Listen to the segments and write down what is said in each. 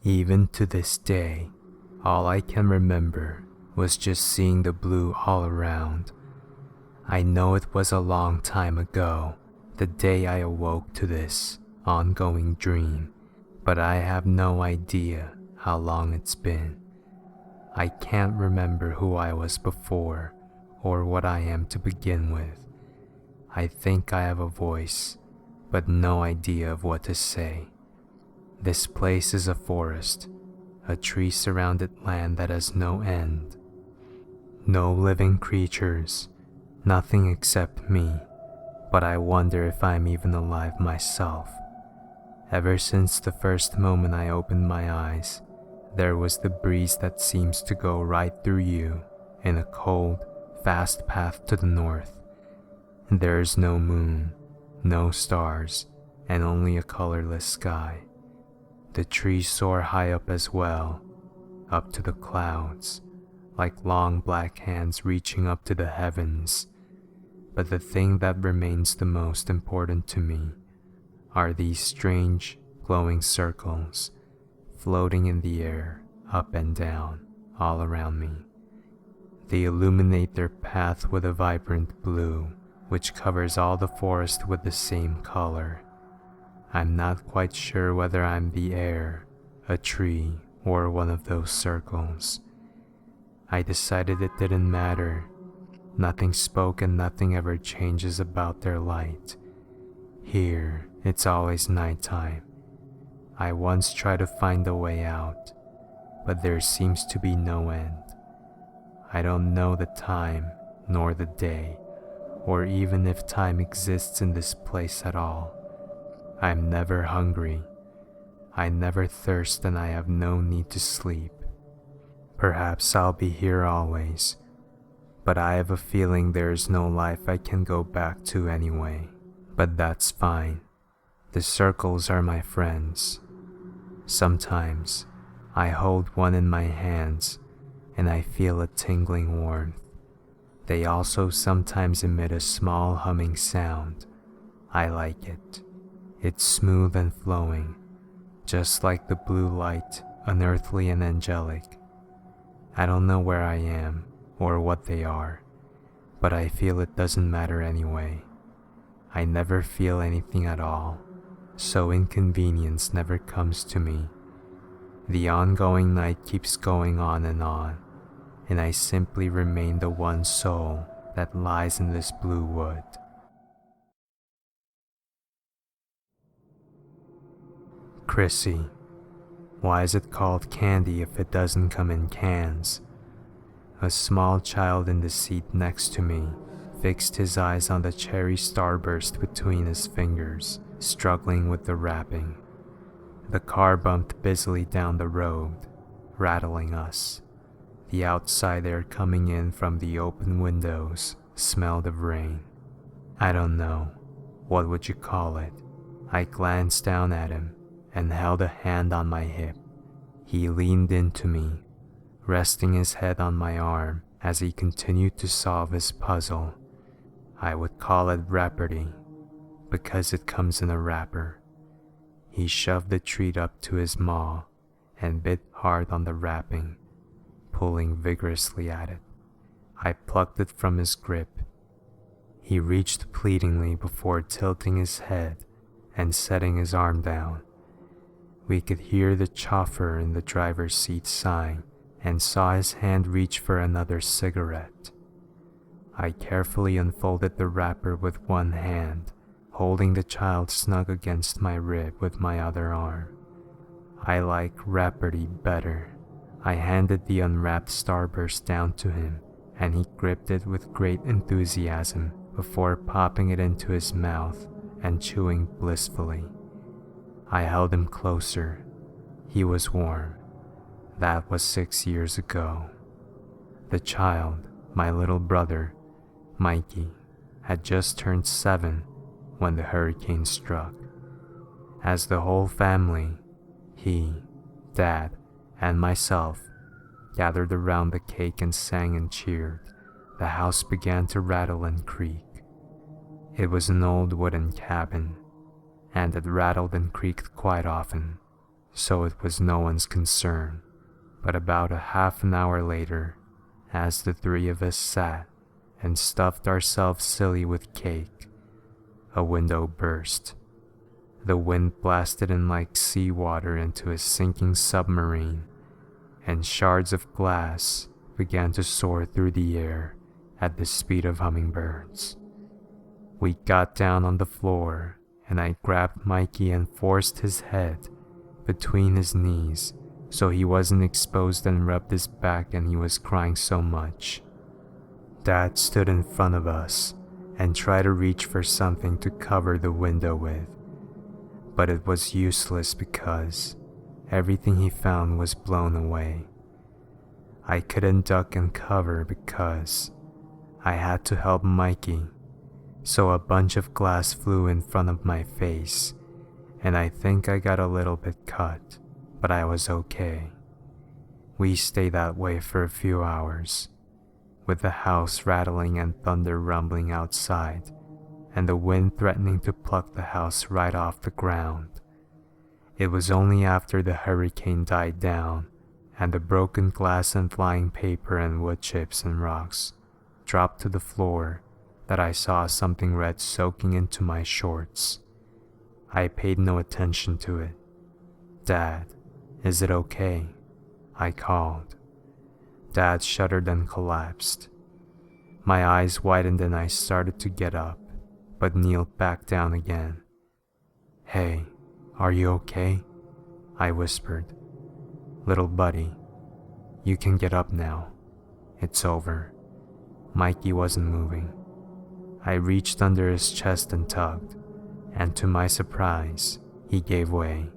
Even to this day, all I can remember was just seeing the blue all around. I know it was a long time ago, the day I awoke to this ongoing dream, but I have no idea how long it's been. I can't remember who I was before or what I am to begin with. I think I have a voice, but no idea of what to say. This place is a forest, a tree-surrounded land that has no end. No living creatures, nothing except me, but I wonder if I'm even alive myself. Ever since the first moment I opened my eyes, there was the breeze that seems to go right through you in a cold, fast path to the north. There is no moon, no stars, and only a colorless sky. The trees soar high up as well, up to the clouds, like long black hands reaching up to the heavens. But the thing that remains the most important to me are these strange, glowing circles floating in the air, up and down, all around me. They illuminate their path with a vibrant blue, which covers all the forest with the same color. I'm not quite sure whether I'm the air, a tree, or one of those circles. I decided it didn't matter. Nothing spoke and nothing ever changes about their light. Here, it's always nighttime. I once tried to find a way out, but there seems to be no end. I don't know the time, nor the day, or even if time exists in this place at all. I'm never hungry. I never thirst, and I have no need to sleep. Perhaps I'll be here always, but I have a feeling there is no life I can go back to anyway. But that's fine. The circles are my friends. Sometimes I hold one in my hands and I feel a tingling warmth. They also sometimes emit a small humming sound. I like it. It's smooth and flowing, just like the blue light, unearthly and angelic. I don't know where I am or what they are, but I feel it doesn't matter anyway. I never feel anything at all, so inconvenience never comes to me. The ongoing night keeps going on, and I simply remain the one soul that lies in this blue wood. Chrissy. Why is it called candy if it doesn't come in cans? A small child in the seat next to me fixed his eyes on the cherry starburst between his fingers, struggling with the wrapping. The car bumped busily down the road, rattling us. The outside air coming in from the open windows smelled of rain. I don't know. What would you call it? I glanced down at him and held a hand on my hip. He leaned into me, resting his head on my arm as he continued to solve his puzzle. I would call it Rapperty, because it comes in a wrapper. He shoved the treat up to his maw and bit hard on the wrapping, pulling vigorously at it. I plucked it from his grip. He reached pleadingly before tilting his head and setting his arm down. We could hear the chauffeur in the driver's seat sighing and saw his hand reach for another cigarette. I carefully unfolded the wrapper with one hand, holding the child snug against my rib with my other arm. I like Rapperty better. I handed the unwrapped starburst down to him, and he gripped it with great enthusiasm before popping it into his mouth and chewing blissfully. I held him closer. He was warm. That was 6 years ago. The child, my little brother, Mikey, had just turned 7 when the hurricane struck. As the whole family, he, Dad, and myself, gathered around the cake and sang and cheered, the house began to rattle and creak. It was an old wooden cabin, and it rattled and creaked quite often, so it was no one's concern. But about a half an hour later, as the three of us sat and stuffed ourselves silly with cake, a window burst. The wind blasted in like seawater into a sinking submarine, and shards of glass began to soar through the air at the speed of hummingbirds. We got down on the floor, and I grabbed Mikey and forced his head between his knees so he wasn't exposed, and rubbed his back, and he was crying so much. Dad stood in front of us and tried to reach for something to cover the window with, but it was useless because everything he found was blown away. I couldn't duck and cover because I had to help Mikey, so a bunch of glass flew in front of my face, and I think I got a little bit cut, but I was okay. We stayed that way for a few hours, with the house rattling and thunder rumbling outside, and the wind threatening to pluck the house right off the ground. It was only after the hurricane died down, and the broken glass and flying paper and wood chips and rocks dropped to the floor, that I saw something red soaking into my shorts. I paid no attention to it. "Dad, is it okay?" I called. Dad shuddered and collapsed. My eyes widened and I started to get up, but kneeled back down again. "Hey, are you okay?" I whispered. "Little buddy, you can get up now. It's over." Mikey wasn't moving. I reached under his chest and tugged, and to my surprise, he gave way.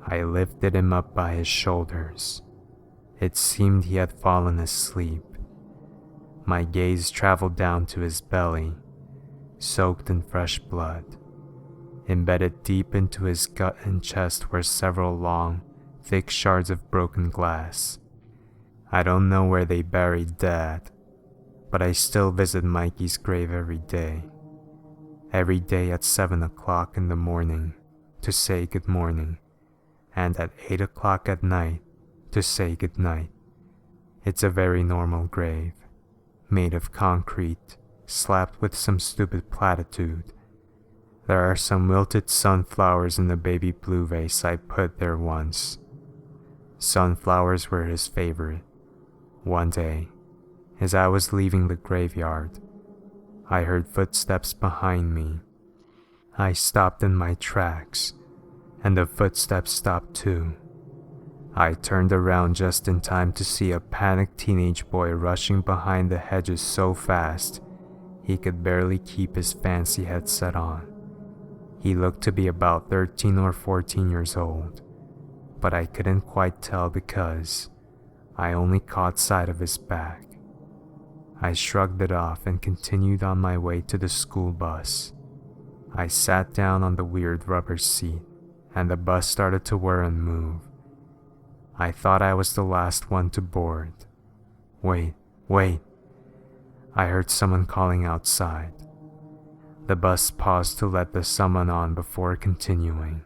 I lifted him up by his shoulders. It seemed he had fallen asleep. My gaze traveled down to his belly, soaked in fresh blood. Embedded deep into his gut and chest were several long, thick shards of broken glass. I don't know where they buried Dad, but I still visit Mikey's grave every day. Every day at 7 o'clock in the morning to say good morning, and at 8 o'clock at night to say good night. It's a very normal grave, made of concrete, slapped with some stupid platitude. There are some wilted sunflowers in the baby blue vase I put there once. Sunflowers were his favorite. One day, as I was leaving the graveyard, I heard footsteps behind me. I stopped in my tracks, and the footsteps stopped too. I turned around just in time to see a panicked teenage boy rushing behind the hedges so fast he could barely keep his fancy headset on. He looked to be about 13 or 14 years old, but I couldn't quite tell because I only caught sight of his back. I shrugged it off and continued on my way to the school bus. I sat down on the weird rubber seat, and the bus started to whir and move. I thought I was the last one to board. Wait. I heard someone calling outside. The bus paused to let the someone on before continuing.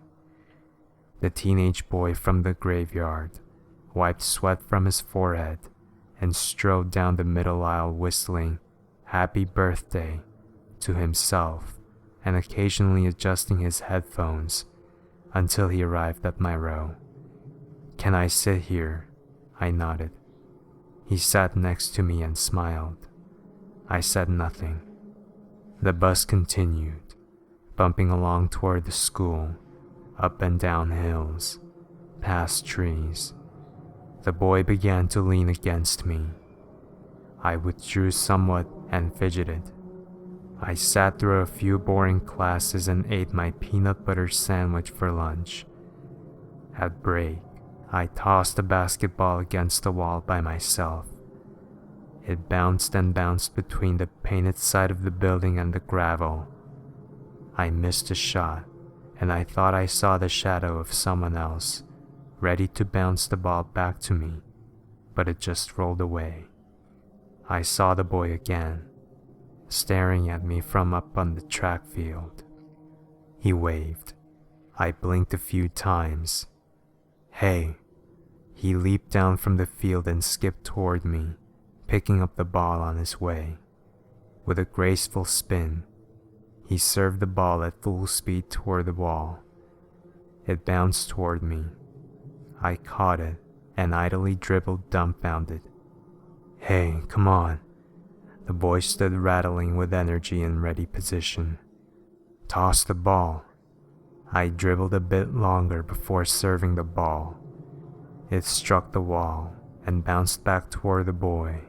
The teenage boy from the graveyard wiped sweat from his forehead and strode down the middle aisle whistling "Happy Birthday" to himself and occasionally adjusting his headphones until he arrived at my row. "Can I sit here?" I nodded. He sat next to me and smiled. I said nothing. The bus continued, bumping along toward the school, up and down hills, past trees. The boy began to lean against me. I withdrew somewhat and fidgeted. I sat through a few boring classes and ate my peanut butter sandwich for lunch. At break, I tossed a basketball against the wall by myself. It bounced and bounced between the painted side of the building and the gravel. I missed a shot, and I thought I saw the shadow of someone else, ready to bounce the ball back to me, but it just rolled away. I saw the boy again, staring at me from up on the track field. He waved. I blinked a few times, Hey. He leaped down from the field and skipped toward me, picking up the ball on his way. With a graceful spin, he served the ball at full speed toward the wall. It bounced toward me. I caught it and idly dribbled dumbfounded. Hey, come on. The boy stood rattling with energy in ready position. Toss the ball. I dribbled a bit longer before serving the ball. It struck the wall and bounced back toward the boy,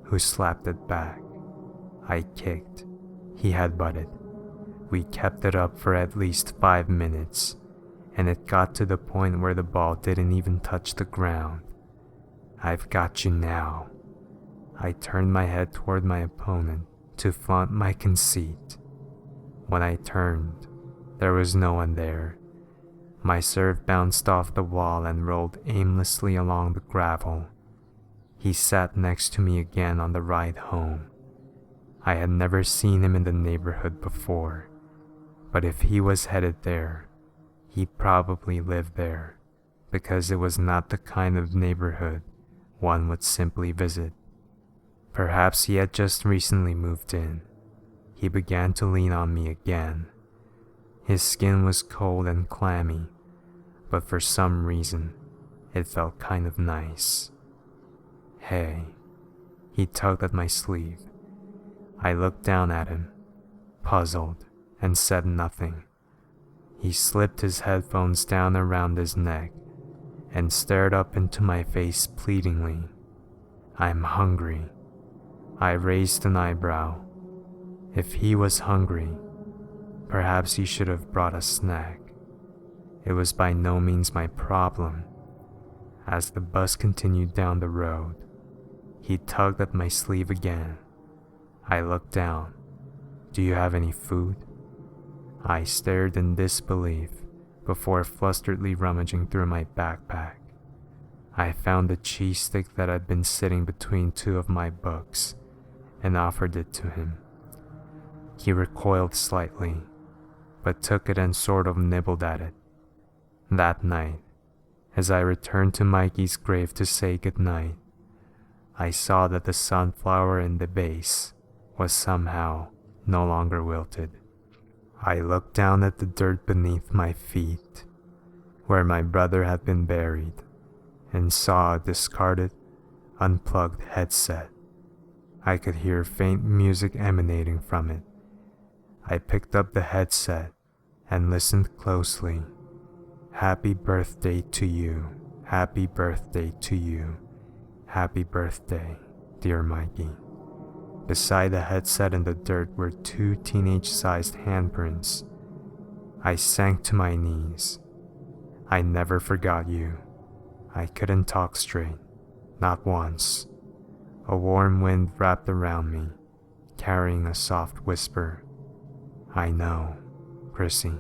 who slapped it back. I kicked. He headbutted. We kept it up for at least 5 minutes, and it got to the point where the ball didn't even touch the ground. I've got you now. I turned my head toward my opponent to flaunt my conceit. When I turned, there was no one there. My serve bounced off the wall and rolled aimlessly along the gravel. He sat next to me again on the ride home. I had never seen him in the neighborhood before, but if he was headed there, he probably lived there, because it was not the kind of neighborhood one would simply visit. Perhaps he had just recently moved in. He began to lean on me again. His skin was cold and clammy, but for some reason, it felt kind of nice. Hey, he tugged at my sleeve. I looked down at him, puzzled, and said nothing. He slipped his headphones down around his neck and stared up into my face pleadingly. I'm hungry. I raised an eyebrow. If he was hungry, perhaps he should have brought a snack. It was by no means my problem. As the bus continued down the road, he tugged at my sleeve again. I looked down. Do you have any food? I stared in disbelief before flusteredly rummaging through my backpack. I found a cheese stick that had been sitting between 2 of my books and offered it to him. He recoiled slightly, but took it and sort of nibbled at it. That night, as I returned to Mikey's grave to say goodnight, I saw that the sunflower in the vase was somehow no longer wilted. I looked down at the dirt beneath my feet, where my brother had been buried, and saw a discarded, unplugged headset. I could hear faint music emanating from it. I picked up the headset and listened closely. Happy birthday to you. Happy birthday to you. Happy birthday, dear Mikey. Beside the headset in the dirt were 2 teenage-sized handprints. I sank to my knees. I never forgot you. I couldn't talk straight, not once. A warm wind wrapped around me, carrying a soft whisper. I know, Chrissy.